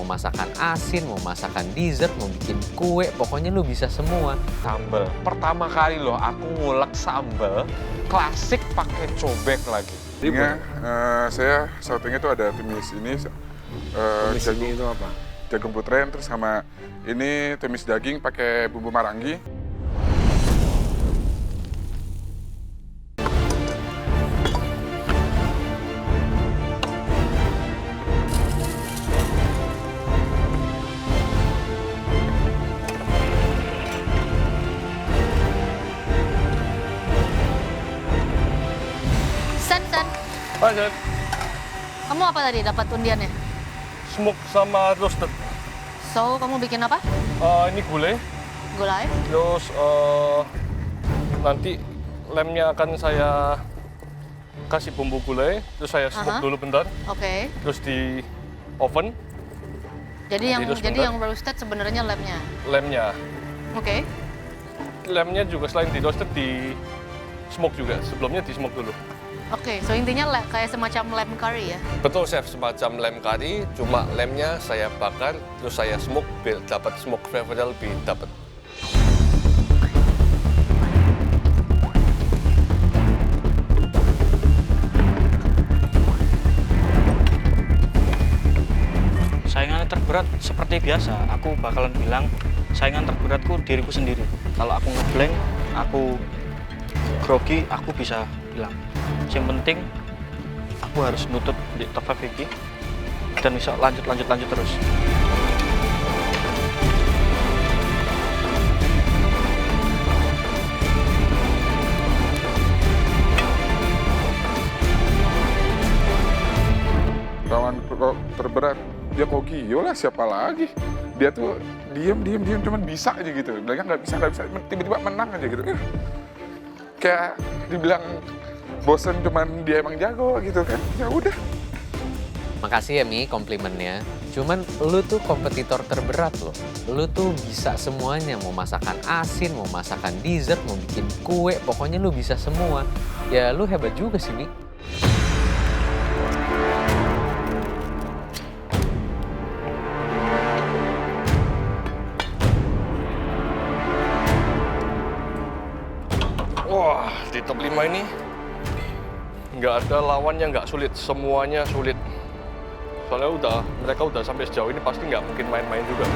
Mau masakan asin, mau masakan dessert, mau bikin kue, pokoknya lu bisa semua. Sambel. Pertama kali loh aku ngulek sambel klasik pakai cobek lagi. Saya sautingnya tuh ada tumis ini, Tumis ini itu apa? jagung putrem, terus sama ini tumis daging pakai bumbu marangi. Sen, Hai, Chef. kamu apa tadi dapat undiannya? Smoke sama roasted. So, kamu bikin apa? Ini gulai, Gulai? terus nanti lemnya akan saya kasih bumbu gulai, terus saya smoke dulu bentar, Oke. terus di oven, Jadi Nanti terus jadi bentar. yang roasted sebenarnya lemnya. lemnya. Oke. Lemnya juga selain di roasted di smoke juga, sebelumnya di smoke dulu. Oke, so intinya kayak semacam lem curry ya? Betul chef, semacam lem kari, cuma lemnya saya bakar, terus saya smoke biar dapat smoke flavornya lebih dapat. Saingan terberat seperti biasa, aku bakalan bilang saingan terberatku diriku sendiri. Kalau aku ngeblank, aku grogi, aku bisa bilang. Yang penting aku harus nutup di top 5 ini dan bisa lanjut terus. Lawan terberat, dia Kogio lah, siapa lagi? Dia tuh diem, cuman bisa aja gitu. Bilangnya nggak bisa, tiba-tiba menang aja gitu. Kayak dibilang bosen, cuman dia emang jago gitu kan. Ya udah. Makasih ya Mi komplimennya. Cuman lu tuh kompetitor terberat loh. Lu tuh bisa semuanya, mau masakan asin, mau masakan dessert, mau bikin kue, pokoknya lu bisa semua. Ya lu hebat juga sih Mi. Wah, di top 5 ini nggak ada lawan yang nggak sulit, semuanya sulit. Soalnya mereka udah sampai sejauh ini pasti nggak mungkin main-main juga.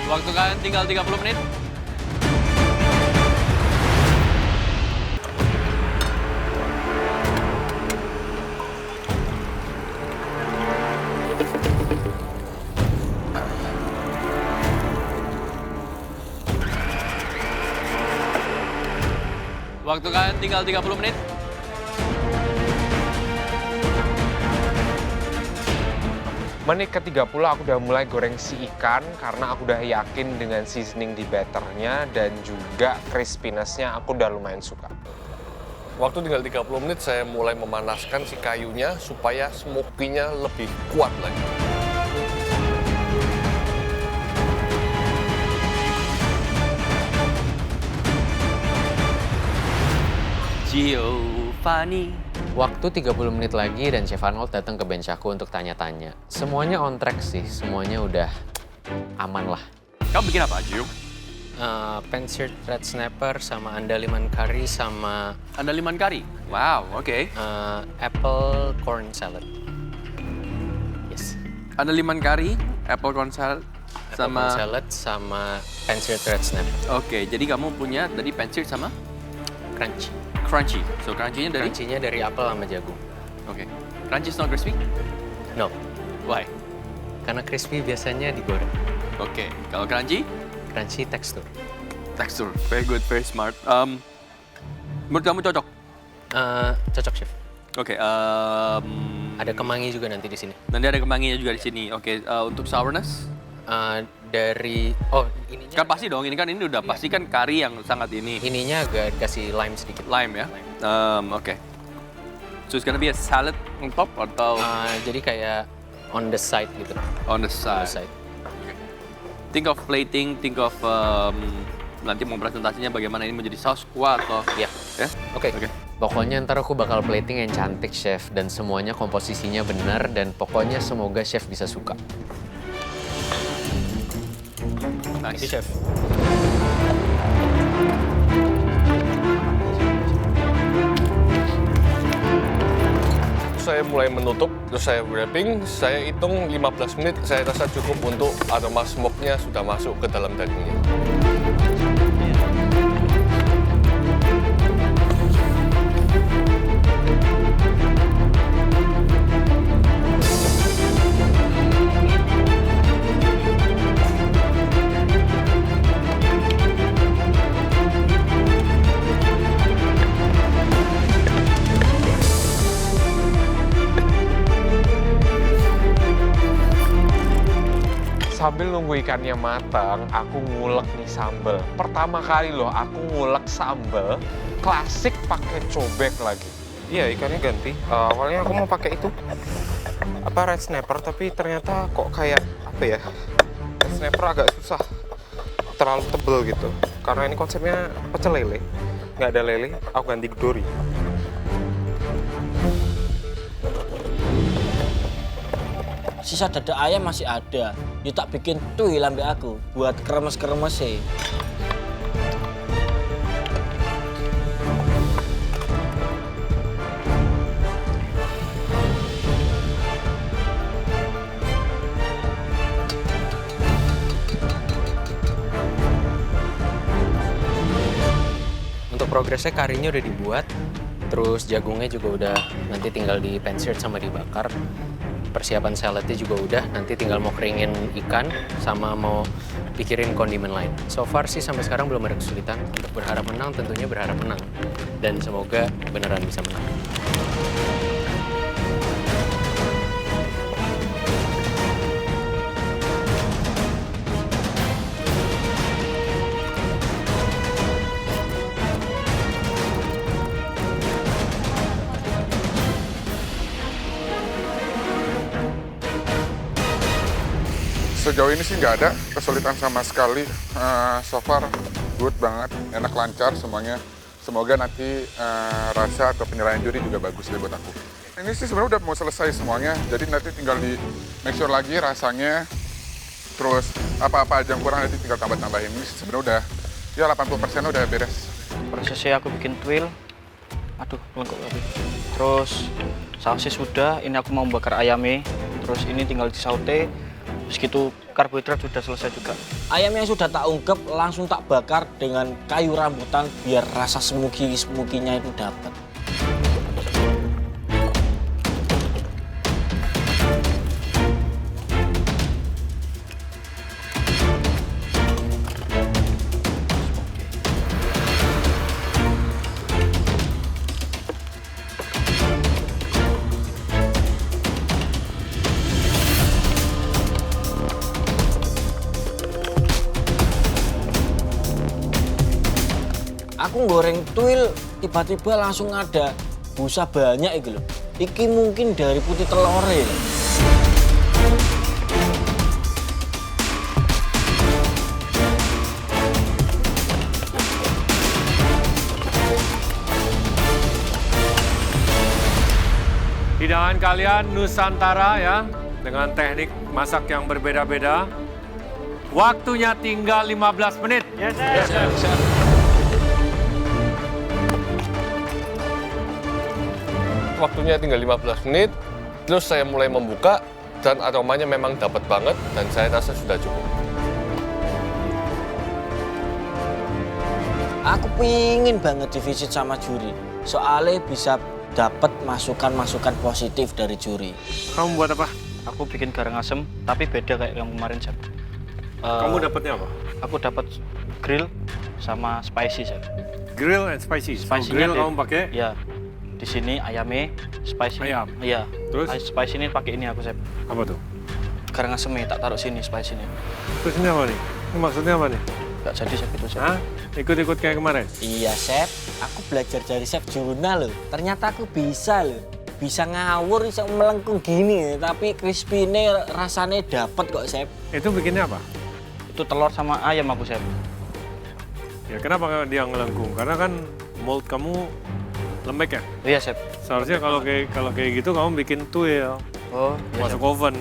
Waktu kalian tinggal 30 menit. Waktu kalian tinggal 30 menit. Menit ke-30 aku udah mulai goreng si ikan karena aku udah yakin dengan seasoning di batternya dan juga crispiness-nya aku udah lumayan suka. Waktu tinggal 30 menit saya mulai memanaskan si kayunya supaya smoky-nya lebih kuat lagi. Giovanni. Waktu 30 menit lagi dan Chef Arnold datang ke bench aku untuk tanya-tanya. Semuanya on track sih, semuanya udah aman lah. Kamu bikin apa, Gio? Pan-seared red snapper sama andaliman curry sama Andaliman kari. Wow, oke. apple corn salad. Yes. Andaliman kari, apple corn salad, Apple corn salad sama pan-seared red snapper. Oke, jadi kamu punya tadi pancit sama Crunchy. crunchy. So crunchy-nya dari? Crunchy-nya dari apel sama jagung. Oke. Crunchy is not crispy? No, Why? karena crispy biasanya digoreng. Oke. Kalau crunchy? Crunchy tekstur. Texture. Very good, very smart. Menurut kamu cocok? Cocok Chef. Oke. Ada kemangi juga nanti di sini. Nanti ada kemanginya juga di sini. Oke. Untuk sourness? Ininya Kan pasti dong. Ini udah pasti kan kari yang sangat ini. ininya agak kasih lime sedikit. Lime ya? Oke. So it's gonna be a salad on top atau? Jadi kayak on the side gitu. On the On the side. side. Think of plating, think of nanti mau presentasinya bagaimana ini menjadi saus kuah atau Iya. ya? Oke. Oke. Pokoknya ntar aku bakal plating yang cantik, chef. Dan semuanya komposisinya benar. Dan pokoknya semoga chef bisa suka. Nice. Chef. Saya mulai menutup, terus saya wrapping, saya hitung 15 menit, saya rasa cukup untuk aroma smoke-nya sudah masuk ke dalam dagingnya. Sambil nunggu ikannya matang, aku ngulek nih sambal. Pertama kali loh aku ngulek sambal klasik pakai cobek lagi. Iya, ikannya ganti. Awalnya aku mau pakai itu red snapper, tapi ternyata kok kayak apa ya? Red snapper agak susah, terlalu tebel gitu. Karena ini konsepnya pecel lele, nggak ada lele, aku ganti dori. Sisa dada ayam masih ada. Dia tak bikin tuh lambe aku buat kremes-kremes sih. Untuk progresnya karinya udah dibuat. Terus jagungnya juga udah nanti tinggal di pan-seared sama dibakar. Persiapan saladnya juga udah, nanti tinggal mau keringin ikan sama mau pikirin kondimen lain. So far sih sampai sekarang belum ada kesulitan. Untuk berharap menang tentunya berharap menang. Dan semoga beneran bisa menang. Sejauh ini sih nggak ada kesulitan sama sekali. So far good banget, enak lancar semuanya. Semoga nanti rasa atau penilaian juri juga bagus deh buat aku. Ini sih sebenarnya udah mau selesai semuanya, jadi nanti tinggal di make sure lagi rasanya. Terus apa-apa aja yang kurang nanti tinggal tambah-tambahin. Ini sebenarnya udah ya 80% udah beres. Prosesnya aku bikin tuil. Aduh, lengkap lagi. Terus sausnya sudah, ini aku mau bakar ayamnya. Terus ini tinggal disaute. Segitu karbohidrat sudah selesai juga. Ayam yang sudah tak ungkep langsung tak bakar dengan kayu rambutan biar rasa smoky-smokinya itu dapat. Aku goreng tuil, tiba-tiba langsung ada busa banyak iki lho. Iki mungkin dari putih telore. Hidangan kalian Nusantara ya, dengan teknik masak yang berbeda-beda. Waktunya tinggal 15 menit. Yes, sir. Waktunya tinggal 15 menit, terus saya mulai membuka dan aromanya memang dapat banget dan saya rasa sudah cukup. Aku pingin banget divisit sama juri, soalnya bisa dapat masukan-masukan positif dari juri. Kamu buat apa? Aku bikin garang asem, tapi beda kayak yang kemarin, Chef. Kamu dapatnya apa? Aku dapat grill sama spicy, Chef. Grill and spicy. Spicy-nya Grill kamu pakai? Ya. Di sini ayamnya, spicy. Ayam? Iya. Terus? Spicy ini pakai ini aku, Chef. Apa tuh? Garang asemnya tak taruh sini, spicy ini. Terus ini apa nih? Ini maksudnya apa nih? Gak jadi, Chef, itu, Chef. Hah? Ikut-ikut kayak kemarin? Iya, Chef. Aku belajar dari Chef Juna loh. Ternyata aku bisa loh. bisa ngawur, bisa melengkung gini, tapi crispy ini rasanya dapet kok, Chef. Itu bikinnya apa? Itu telur sama ayam aku, Chef. Ya kenapa dia ngelengkung? Karena kan mold kamu lembek ya. Iya, Chef. Seharusnya kalau kayak gitu kamu bikin tuil, Oh, masuk oven.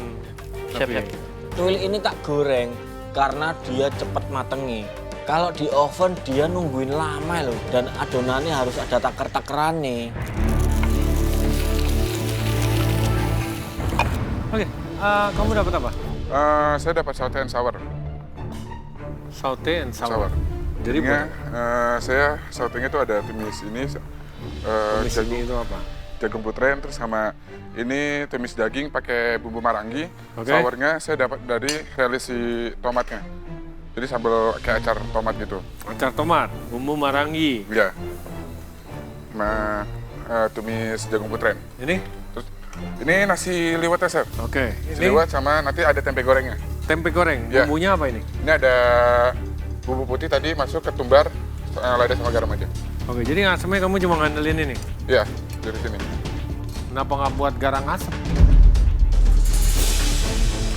Chef, Tapi Chef. Tuil ini tak goreng karena dia cepet matengi. Kalau di oven dia nungguin lama loh, dan adonannya harus ada taker-takerannya. Oke, kamu dapat apa? Saya dapat saute and sour. Saute and sour. Jadi Jadinya saya sautenya itu ada tumis ini, tumis ini itu apa? jagung putren, terus sama ini tumis daging pakai bumbu marangi. Oke. Sournya saya dapat dari relisi tomatnya. Jadi sambal kayak acar tomat gitu. Acar tomat, bumbu marangi. Iya. Sama tumis jagung putren. Ini? Terus ini nasi liwetnya, Chef. Oke. Nasi Ini liwet sama nanti ada tempe gorengnya. tempe goreng. Ya. Bumbunya apa ini? Ini ada bumbu putih tadi masuk ketumbar, lada sama garam aja. Oke, jadi asemnya kamu cuma ngandelin ini. Iya, dari sini. Kenapa nggak buat garang asem?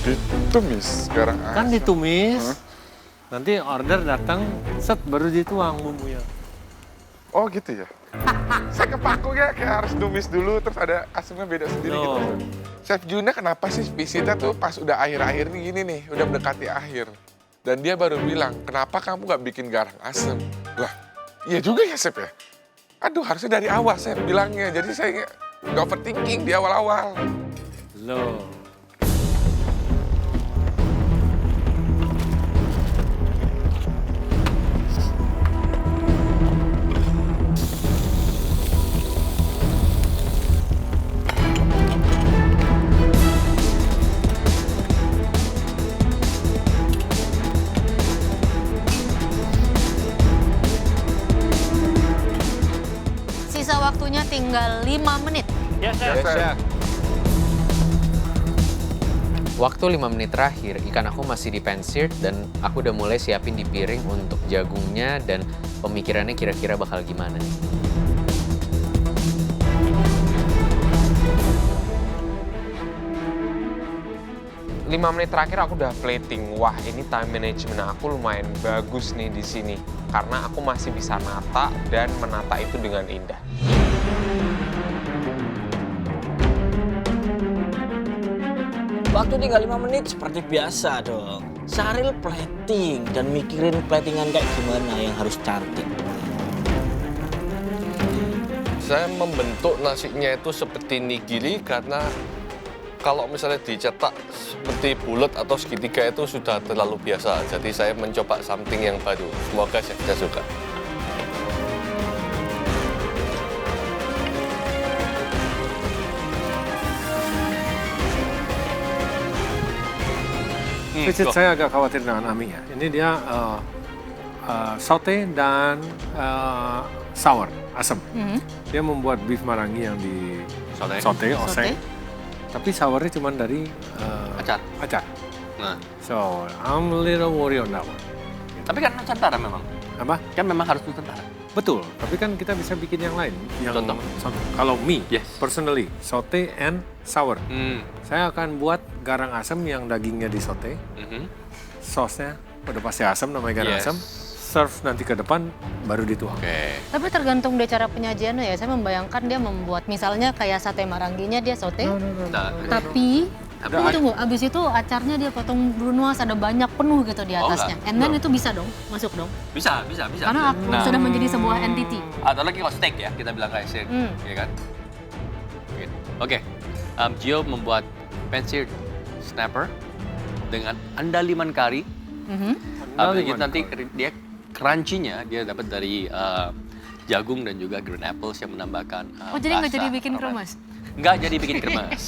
Ditumis garang Kan asam. ditumis. Nanti order datang, set baru dituang bumbunya. Oh gitu ya? Saya kepakungnya kayak harus tumis dulu, terus ada asamnya beda sendiri No. gitu. Chef Juna kenapa sih visitnya tuh pas udah akhir-akhir nih gini nih, udah mendekati akhir. Dan dia baru bilang, kenapa kamu nggak bikin garang asem? Lah, iya juga ya Chef ya? Aduh, harusnya dari awal Chef bilangnya. Jadi saya nggak overthinking di awal-awal. Loh. Sisa waktunya tinggal 5 menit. Ya, Chef. Waktu 5 menit terakhir, ikan aku masih di pan-seared dan aku udah mulai siapin di piring untuk jagungnya dan pemikirannya kira-kira bakal gimana. Lima menit terakhir aku udah plating. Wah, ini time management aku lumayan bagus nih di sini. Karena aku masih bisa nata dan menata itu dengan indah. Waktu tinggal 5 menit seperti biasa dong. Syaril plating dan mikirin platingan kayak gimana yang harus cantik. Saya membentuk nasinya itu seperti nigiri karena kalau misalnya dicetak seperti bulat atau segitiga itu sudah terlalu biasa. Jadi saya mencoba something yang baru. Semoga saya suka. Visit saya agak khawatir dengan Ami ya. Ini dia saute dan sour, asam. Dia membuat beef marangi yang di Saute. saute, oseng. Tapi sournya cuma dari Acar. acar. Nah, So, I'm a little worried on that one. tapi kan Nusantara memang. Apa? Kan memang harus Nusantara. Betul, tapi kan kita bisa bikin yang lain. Yang Contoh? kalau me, Yes. personally, saute and sour. Hmm. Saya akan buat garang asam yang dagingnya di saute. Mhm. Sausnya udah pasti asam, namanya garang Yes. asam. Serve nanti ke depan, baru dituang. Oke. Tapi tergantung dia cara penyajiannya ya. Saya membayangkan dia membuat misalnya kayak sate maranginya dia saute. Nah, Tapi tunggu, abis itu acarnya dia potong brunoise, ada banyak penuh gitu di Oh, atasnya. enggak. And then itu bisa dong, masuk dong. bisa. Karena Nah, sudah menjadi sebuah entity. atau lagi kalau steak ya, kita bilang kayak steak, ya kan? Oke. Gio membuat pan-seared snapper dengan andaliman kari. Habis itu nanti dia crunchy-nya dia dapat dari jagung dan juga green apples yang menambahkan Oh, jadi nggak rasa jadi bikin aroma. kremes? Nggak jadi bikin kremes.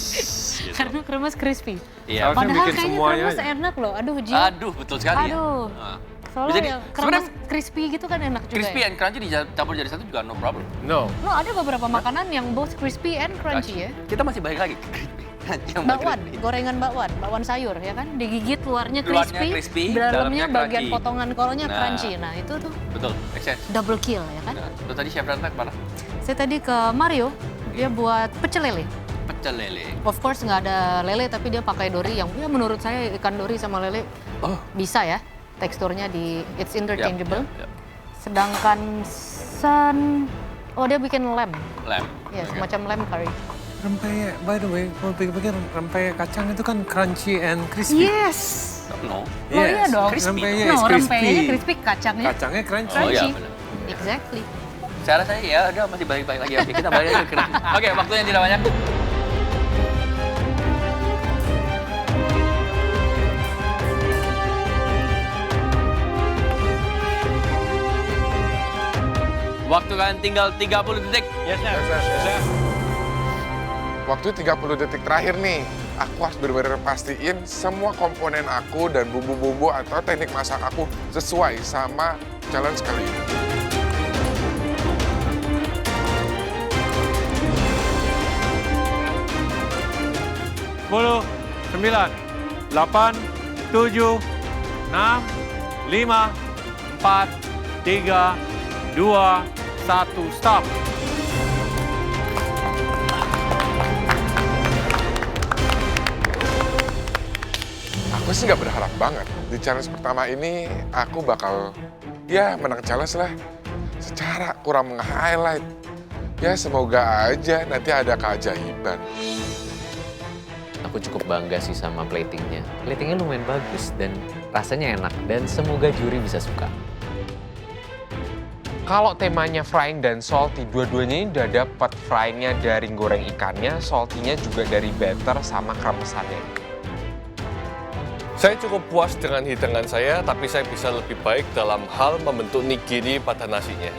Gitu. Karena kremes crispy. Iya. Harusnya Padahal bikin kayaknya semuanya kremes aja. enak loh. Aduh, Ji. Aduh, betul sekali ya. Aduh. Ah. Soalnya Jadi, ya, sebenarnya kremes crispy gitu kan enak juga crispy ya. and crunchy dicampur jadi satu juga no problem. No. No, ada beberapa makanan yang both crispy and crunchy ya. Kita masih balik lagi ke crispy. Yang Bakwan, crispy. gorengan bakwan sayur ya kan, digigit luarnya Luarnya crispy, crispy, dalamnya dalamnya bagian crunchy. potongan kolnya Nah. crunchy. Nah itu tuh Betul, make sense. double kill ya kan. Nah, terus tadi Chef Ranta kemana? Saya tadi ke Mario, dia buat pecel lele. pecel lele. Of course nggak ada lele, tapi dia pakai dori yang ya menurut saya ikan dori sama lele bisa ya teksturnya it's interchangeable. Yap. Sedangkan dia bikin lem. Lem. Ya, semacam lem curry. Rempeyek, by the way, kalau pikir-pikir rempeyek kacang itu kan crunchy and crispy. Yes. No. Oh iya dong. Rempeyek No, is crispy. rempeyeknya crispy, kacangnya Kacangnya crunchy. Oh iya crunchy. benar. Exactly. Saya rasa ya udah masih balik-balik lagi. Oke, kita balik lagi ke Oke, waktunya tidak banyak. Waktu kalian tinggal 30 detik. Yes, chef. Waktu 30 detik terakhir nih, aku harus benar-benar pastiin semua komponen aku dan bumbu-bumbu atau teknik masak aku sesuai sama challenge kali ini. 10, 9, 8, 7, 6, 5, 4, 3, 2, 1, stop. Aku sih nggak berharap banget. Di challenge pertama ini, aku bakal menang challenge lah. Secara kurang meng-highlight. Ya semoga aja nanti ada keajaiban. Aku cukup bangga sih sama platingnya. Platingnya lumayan bagus dan rasanya enak dan semoga juri bisa suka. Kalau temanya frying dan salty, dua-duanya ini udah dapat fryingnya dari goreng ikannya, salty-nya juga dari batter sama kremesannya. Saya cukup puas dengan hidangan saya, tapi saya bisa lebih baik dalam hal membentuk nigiri pada nasinya.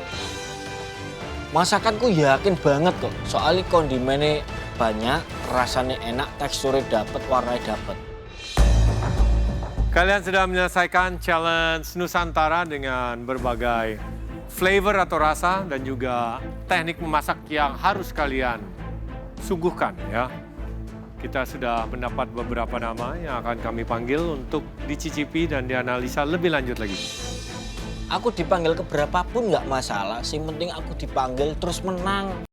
Masakanku yakin banget kok, soalnya kondimennya banyak, rasanya enak, teksturnya dapet, warnanya dapet. Kalian sudah menyelesaikan challenge Nusantara dengan berbagai flavor atau rasa dan juga teknik memasak yang harus kalian sungguhkan ya. Kita sudah mendapat beberapa nama yang akan kami panggil untuk dicicipi dan dianalisa lebih lanjut lagi. Aku dipanggil keberapa pun nggak masalah, yang penting aku dipanggil terus menang.